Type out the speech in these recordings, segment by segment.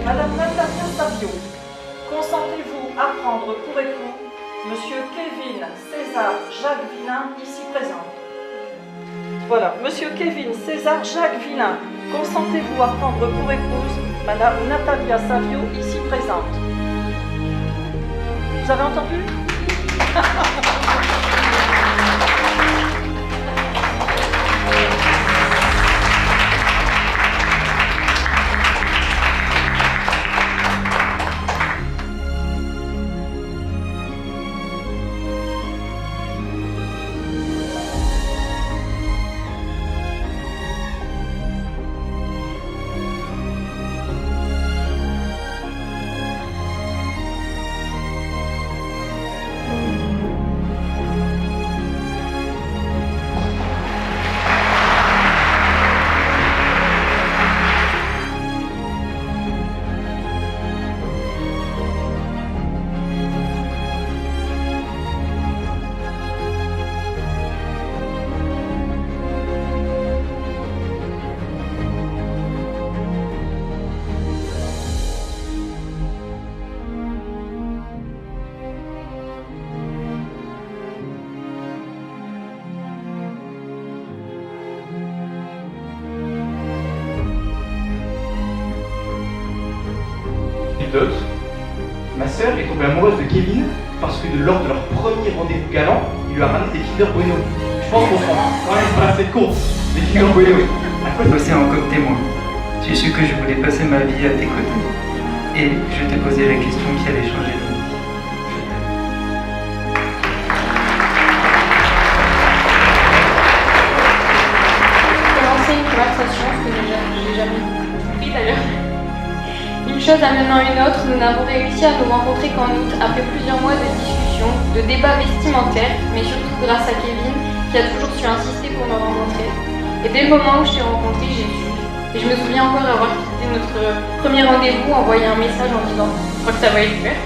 Madame Natalia Savio, consentez-vous à prendre pour époux Monsieur Kevin César Jacques Villain, ici présent? Voilà, Monsieur Kevin César Jacques Villain, consentez-vous à prendre pour épouse Madame Natalia Savio, ici présente? Vous avez entendu? Ma sœur est tombée amoureuse de Kevin parce que lors de leur premier rendez-vous galant, il lui a ramené des Kinder Bueno. Je pense qu'on prend quand même pas assez compte des Kinder Bueno. Bosser en comme témoin. J'ai su que je voulais passer ma vie à tes côtés. Et je t'ai posé la question qui allait changer de vie. Commencer une conversation, ce que j'ai jamais compris d'ailleurs. Une chose amenant une autre, nous n'avons réussi à nous rencontrer qu'en août, après plusieurs mois de discussions, de débats vestimentaires, mais surtout grâce à Kevin, qui a toujours su insister pour nous rencontrer. Et dès le moment où je t'ai rencontré, j'ai su. Et je me souviens encore avoir quitté notre premier rendez-vous, envoyé un message en disant « Je crois que ça va être fait ».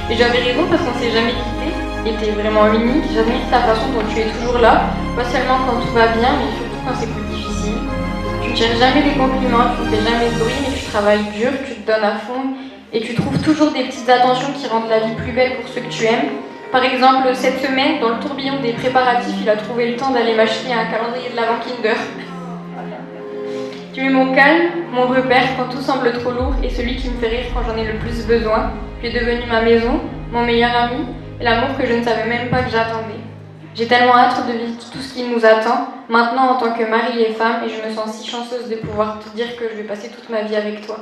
Et j'avais raison parce qu'on s'est jamais quitté, et t'es vraiment unique. J'admire ta façon dont tu es toujours là, pas seulement quand tout va bien, mais surtout quand c'est plus difficile. Tu ne cherches jamais les compliments, tu ne fais jamais de bruit, mais tu travailles dur, tu te donnes à fond et tu trouves toujours des petites attentions qui rendent la vie plus belle pour ceux que tu aimes. Par exemple, cette semaine, dans le tourbillon des préparatifs, il a trouvé le temps d'aller m'acheter un calendrier de l'Avent Kinder. Tu es mon calme, mon repère quand tout semble trop lourd et celui qui me fait rire quand j'en ai le plus besoin. Tu es devenu ma maison, mon meilleur ami et l'amour que je ne savais même pas que j'attendais. J'ai tellement hâte de vivre tout ce qui nous attend, maintenant en tant que mari et femme, et je me sens si chanceuse de pouvoir te dire que je vais passer toute ma vie avec toi.